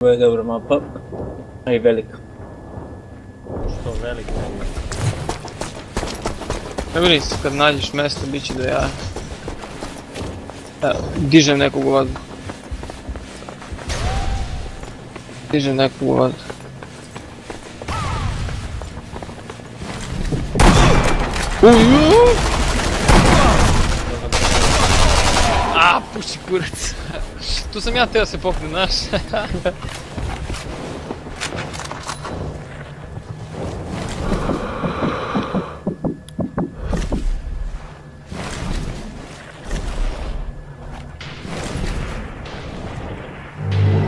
Ovo je dobra mapa. A i velika. Što velika je? Ne brini se, kad nađeš mjesto, bit će da ja... Evo, dižem nekog u vodu. Dižem nekog u vodu. A, puši kurac. Tu sam ja teo se poknem, znaš.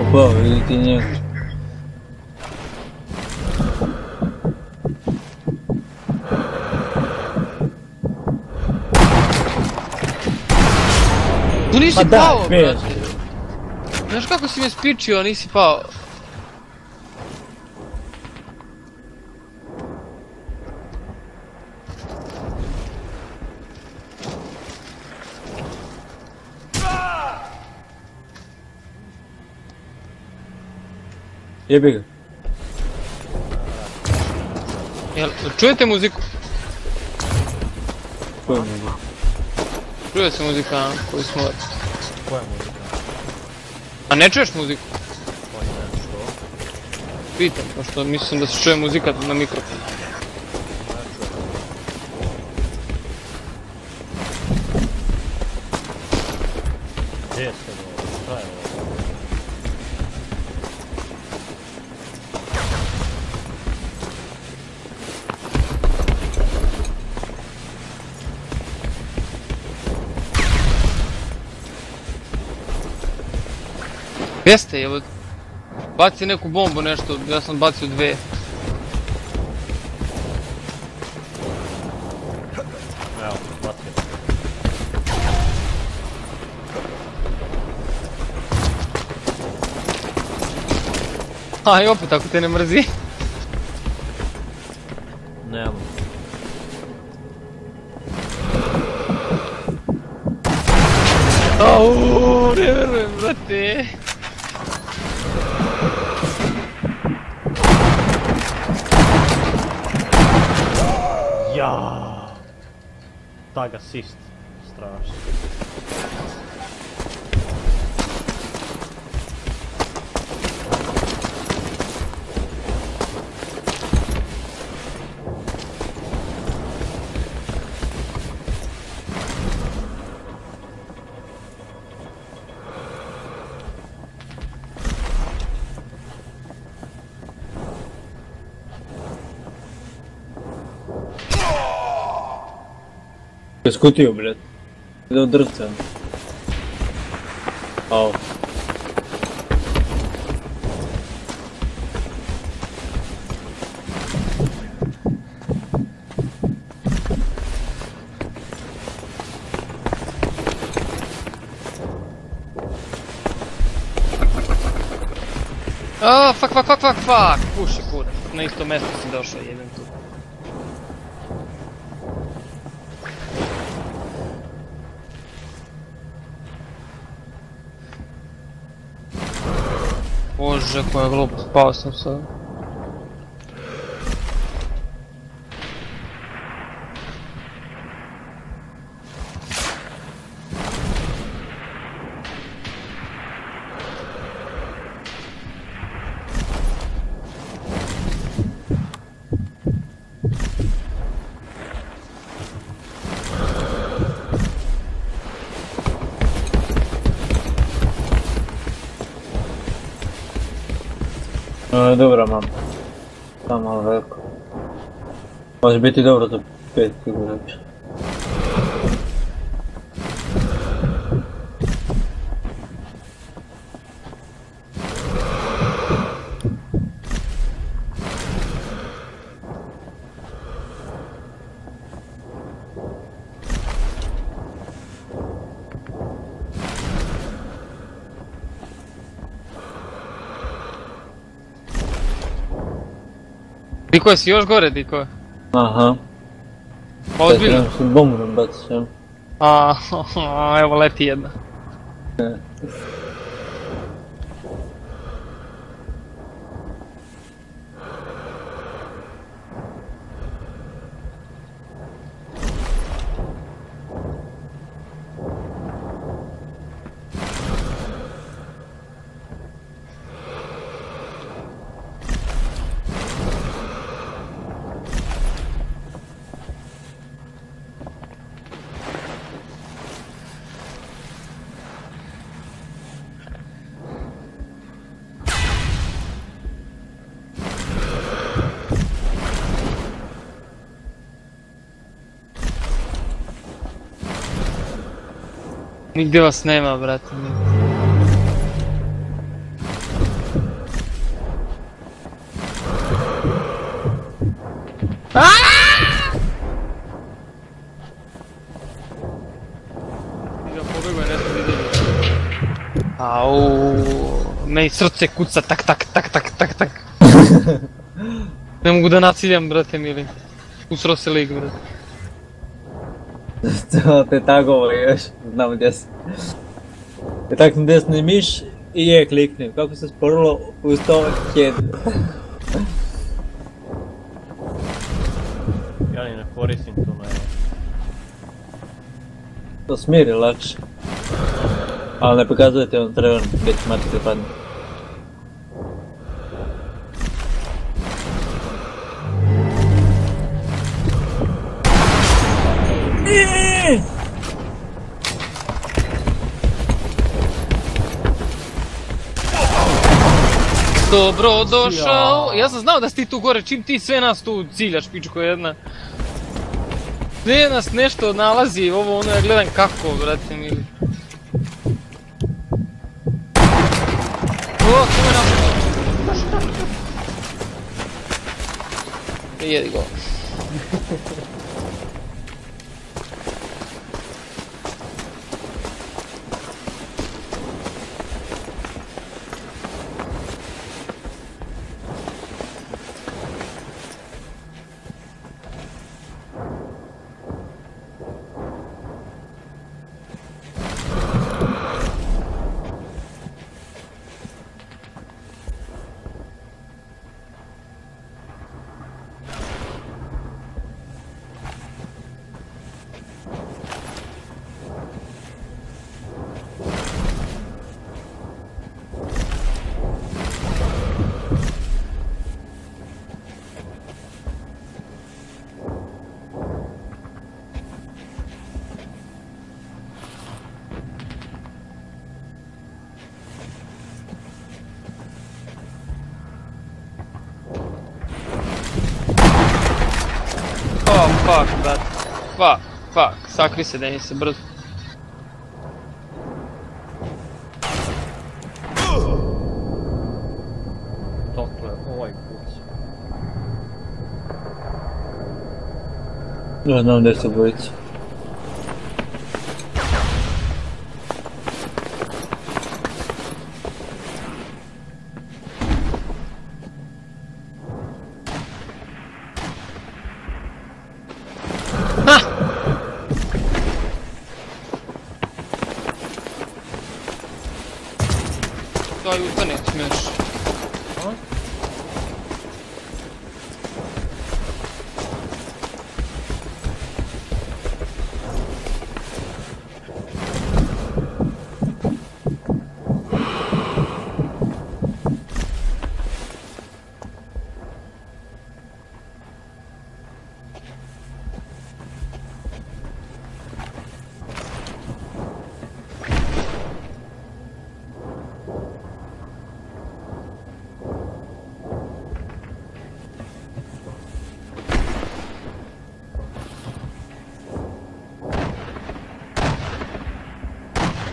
Opa, vidi ti njega. Tu nisi Pa da, pao, bez. brate. Znaš kako si me spičio, a nisi pao? Jebi ga. Jel, čujete muziku? Koja je muzika? Čuje se muzika koju smo... Koja je muzika? A ne čuješ muziku? Koji ne, što? Pitam, pošto mislim da se čuje muzika na mikrofonu. Gdje ste ovo? Šta je ovo? Gdje ste, jel? Baci neku bombu, nešto, ja sam bacio dve. Evo, bacio. A i opet, ako te ne mrzi. Nemam. Auuu, ne verujem, brate. Ja. Tag assist. Strašno. Skutio, bled. Da odrcam. Ao. A, fuck, puši kurac, na isto mjesto si došao, jebem tu. Bože, koja glupost, pao sam sad. Dobra mama. Samo malo veliko. Može biti dobro za 5 igrača. Diko, si još gore, Diko? Aha. Pa ozbiljno? Sad ću bombu bacit, ja. Evo leti jedna. Nigdje vas nema, brate. Au, meni srce kuca, tak, tak, tak, tak, tak, tak. Ne mogu da naciljam, brate mili. Usro se lik, brate. To te tagovo još, znam gdje si. I taknem desni miš i je kliknem. Kako se sporilo uz to head. Ja ni ne koristim tu na To smiri lakše. Ali ne pokazujete vam treban gdje će mačke padne. Dobro došao, ja sam znao da si ti tu gore, čim ti sve nas tu ciljaš, pičko jedna. Sve nas nešto nalazi, ovo ono, ja gledam kako, brate mili. O, ko me napad? Jedi go. Oh, fuck, brate. Fuck, sakri se, Denis, brzo. Dokle, ovaj kuć. Ja znam gdje su bojice. Daj, ustane, smiješ.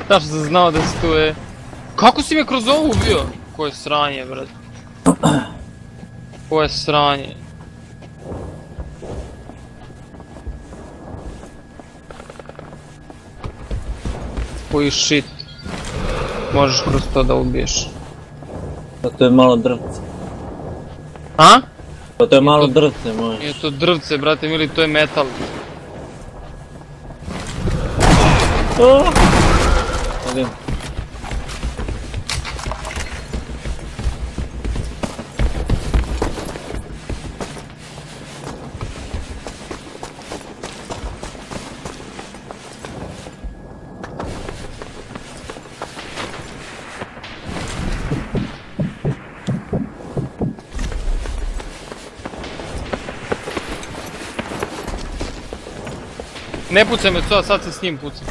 Tačno sam znao da si tu je. Kako si me kroz ovu ubio? Koje sranje, brate. Koje sranje. Koji shit. Možeš kroz to da ubiješ. Pa to je malo drvce. A? Pa to je malo drvce, možeš. Nije to drvce, brate mili, to je metal. Vidim. Ne pucaj me, sad se s njim pucam.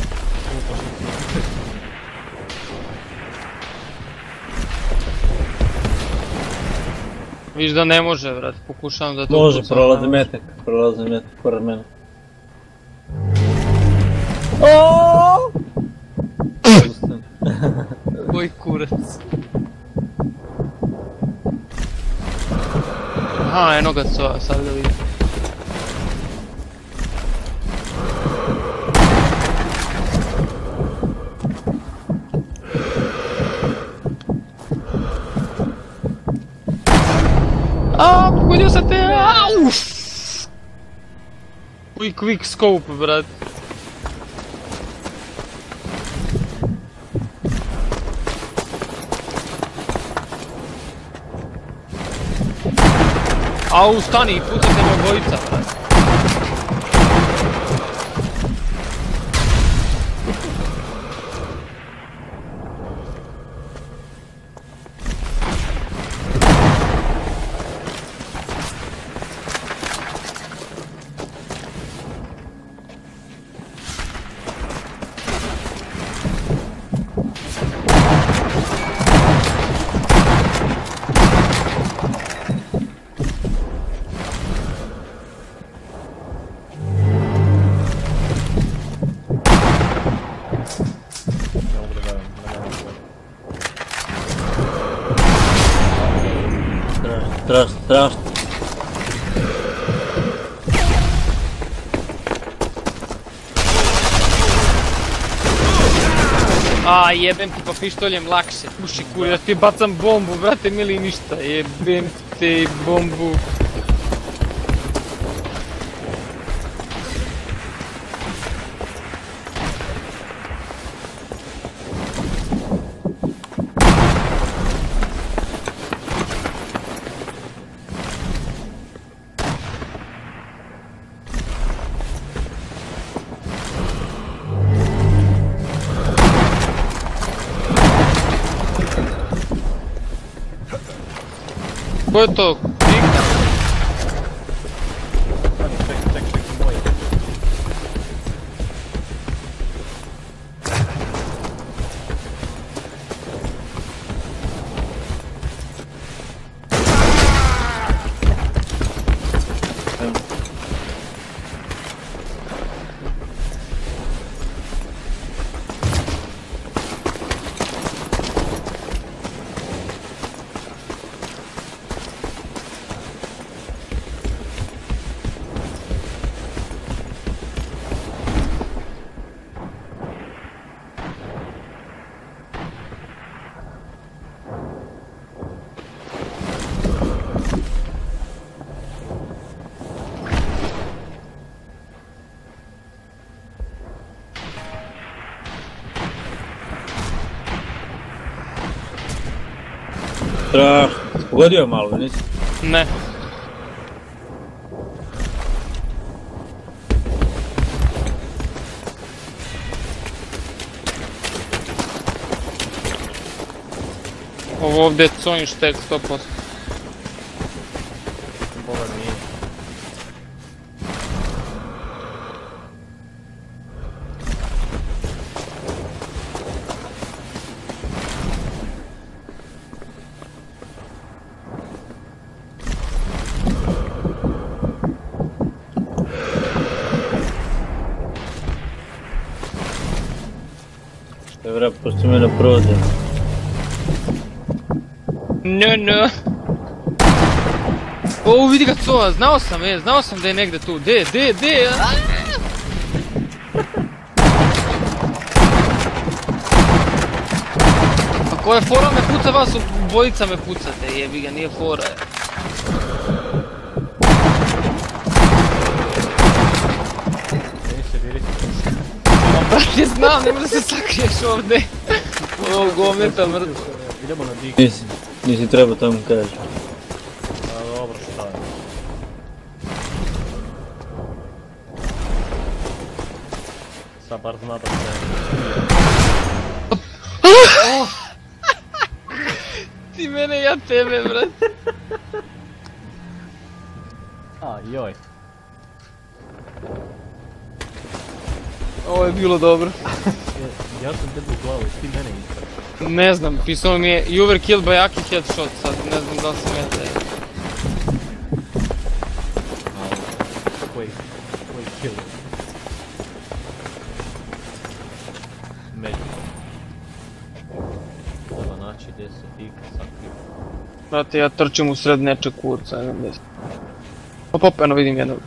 Viš da ne može, brate, pokušavam da to pucam. Može, prolazi metak pored mene. Koji kurac. Aha, eno ga coa, sad ga vidim. Pogodio sam te, uff! Quick scope, brat. Au, stani, pucate me obojica, brat. Strašno. A jebem ti pa pištoljem lakše, puši kuri, ja ti bacam bombu, brate mili ništa, jebem ti bombu. Ko je to? Kika? Ček, moj. Strašno. Pogodio malo, nisi? Ne. Ovo ovdje je Coinštek 100%. Boga nije. Dobra, pusti me da prođem. No. O, vidi ga coa, znao sam da je negdje tu, de, A koja je fora me puca vas, bojica me pucate, jebi ga, nije fora. Brate, znam, ne može se sakriješ ovdje. Ovo govneta mrtvo. Idemo na dik. Nisi trebao tamo kažeš. A dobro, šta je? Sad bar zna da se... Ti mene, ja tebe, brate. A, joj. Ovo je bilo dobro. Ja sam tebi u glavu, ti mene istraš. Ne znam, pisao mi je you were killed by Aki headshot, sad ne znam da li sam ja taj. Koji kill? Među. Brate, ja trčim u sred nečeg kurca, ne znam gdje sam. Opa, eno vidim jednog.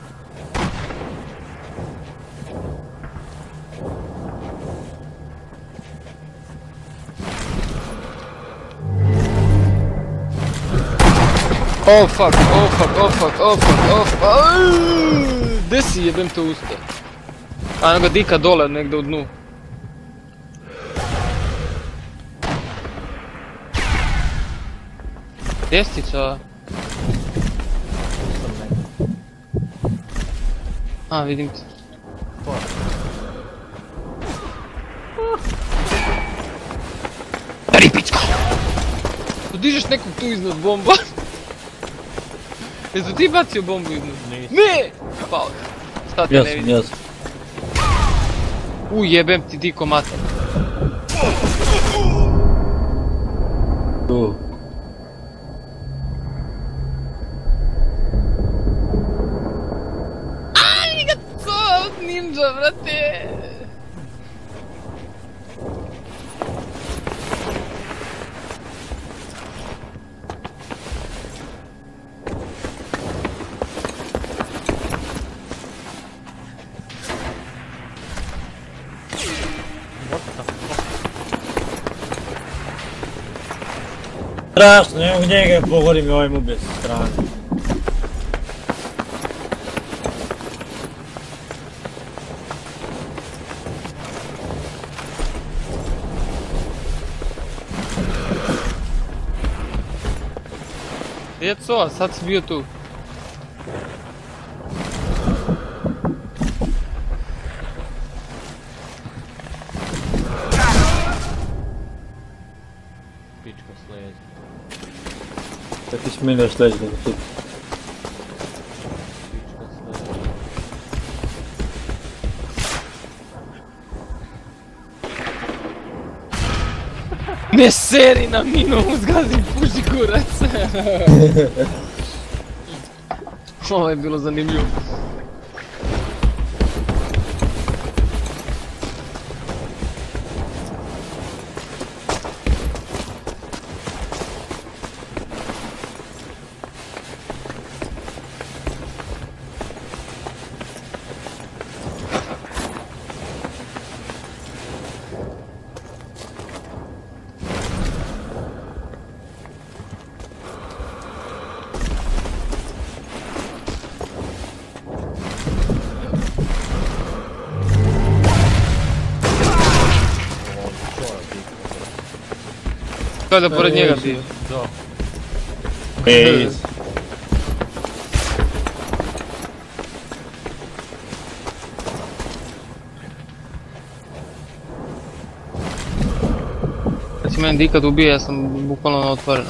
Oh fuck. Gdje si jebem te usta? A eno ga dika dole, negdje u dnu. Ljestica. A, vidim te. Ripička! Dižeš nekog tu iznad bomba? Jesu ti bacio bombu iznad? Ne! Pao. Šta te ne vidim? Jesam. Jebem ti diko mater. Ninja, brate! Strašno, ne mogu njega pogodim i ovaj mu ubije sa strane. Djeco, sad si bio tu. Pička sljeđa. Tako ćeš meni još leđe da ga piti. Pička sljeđa. Ne seri na minu, zgazim puši kurac. Ovo je bilo zanimljivo. Kao da pored njega bio. Da. Peace. Kad si meni dikad ubije, ja sam bukvalno na otvoreno.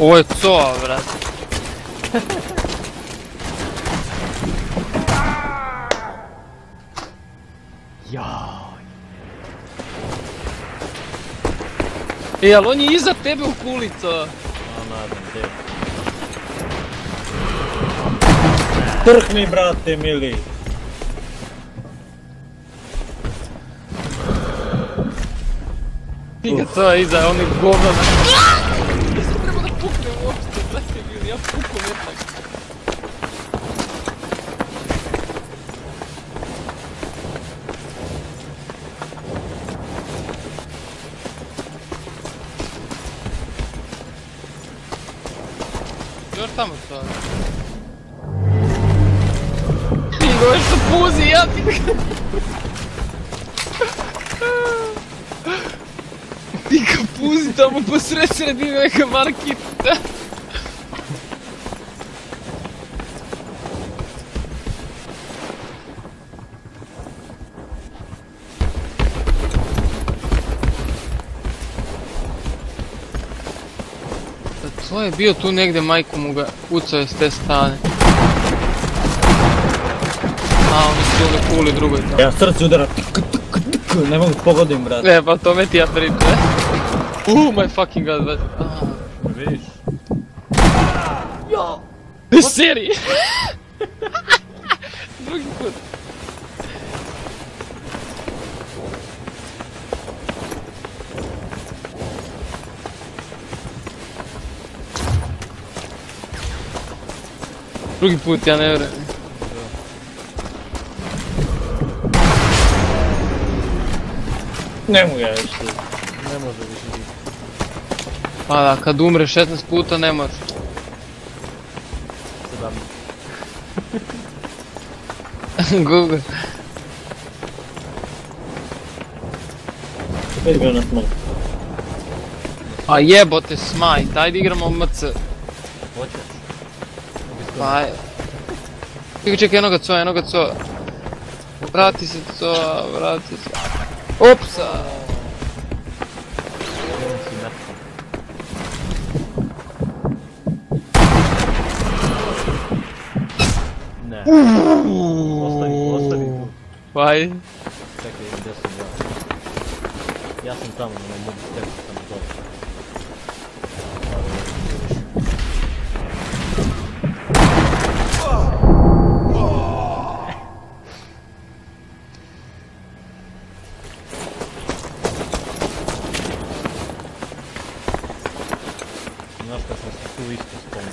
Ovo je coa, brate. Ali on je iza tebe u kulica. Nadam, gdje? Trkni, brate, mili. Ti ga coa iza, on je govna. Nisam trebao da puknem uopšte, brate, bili, ja pukom jednak. Još tamo coa. Ti go još se puzi, ja ti... Ti kapuzi tamo posred sredine neka markita. To je bio tu negdje, majku mu ga ucao je s te strane. A, oni su ovdje kuli drugoj tamo. Ja srce udara, ne mogu pogodim, brate. Pa to me ti ja pričam. My fucking god, brate. Vidiš? Seriji! Drugi put. Drugi put, ja ne vjerujem. Ne mogu ja više. Ne može više biti. Pa da, kad umre 16 puta ne može. 17. Google. Opet bio na smrt. A jebote Smite, ajde igramo MC. Hoćeš? Pa je. Čekaj, jednoga coa. Vrati se coa, vrati se. Opsa! Jedan si mrtav. Ne. Ostavi tu. Pa ajde. Čekaj, gdje sam ja? Ja sam tamo, ne mogu steći tamo dole. Znaš kad sam se tu isto spomnio.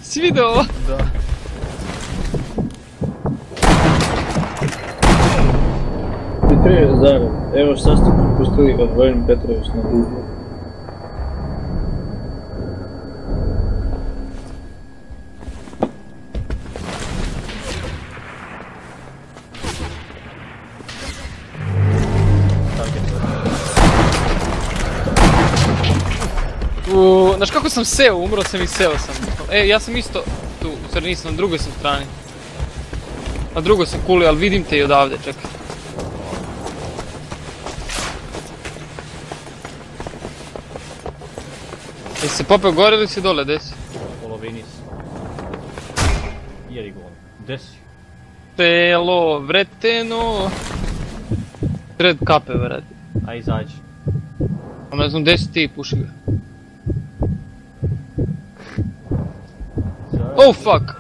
Si vidio ovo? Da. Ti prije zarad, evo šta ste propustili od Vojin Petrović na Google. Znaš kako sam seo, umro sam i seo sam. Ja sam isto tu, u stvari nisam, na drugoj sam strani. Na drugoj sam kuli, ali vidim te i odavde, čekaj. Jesi se popeo gore ili si dole, gdje si? Polovini si. Jeri go on. Gdje si? Telo, vreteno. Red kape, vrati. Aj izađi. A ne znam gdje si ti, puši ga. Oh fuck!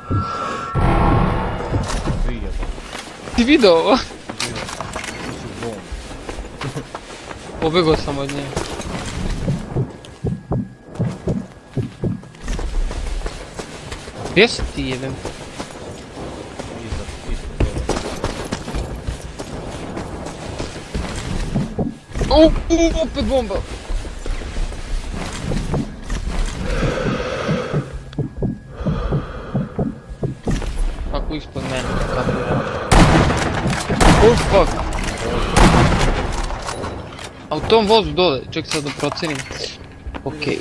Vidio. Ti vidio ovo? Uši u bom. Pobegao sam od nje. Gdje si ti jebem? Opet bomba! Kako ispod mene, kako je. Oh fuck! A u tom vozu dole, ček sad da procenim. Okej.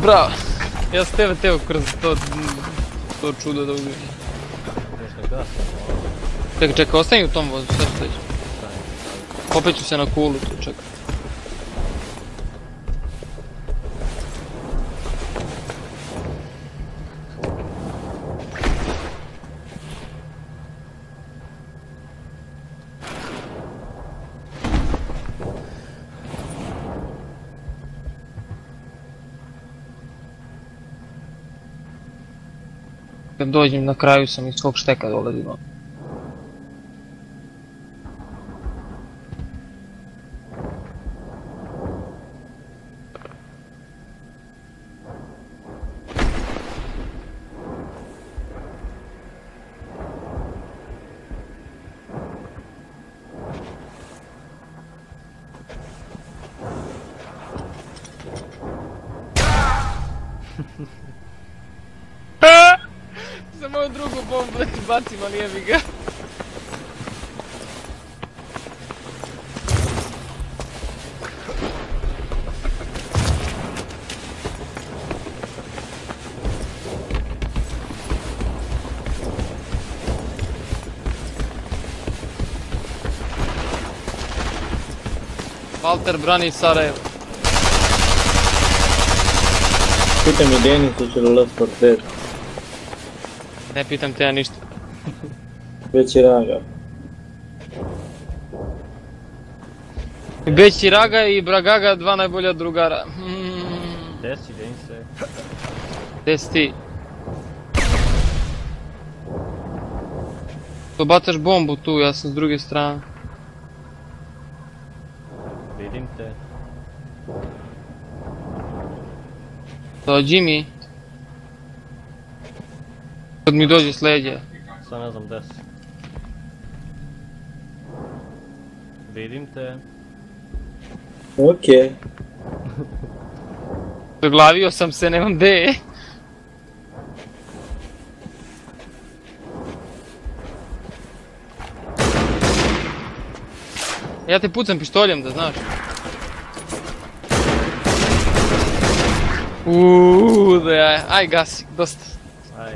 Bravo! Ja sam tebe teo kroz to čudo da ubijem. Čekaj, ostani u tom vozu, sad ću teći. Opet ću se na kulu tu, čekaj. Kad dođem na kraju sam iz svog šteka dolazim. Za moju drugu bombu da ti bacim, ali jebi ga. Walter brani Sarajevo. Pitaj mi Denicu će li Left 4 Dead. Ne pitam te ja ništa. Već je raga. Beći Raga i Bragaga, dva najbolja drugara. Gdje si, gdje se? Gdje si ti? To bacaš bombu tu, ja sam s druge strane. Vidim te. Dođi mi. Kad mi dođe s leđa. Sad ne znam gdje si. Vidim te. Okej. Zaglavio sam se, nemam gdje. Ja te pucam pištoljem, da znaš. Da aj gasi, dosta. Aj.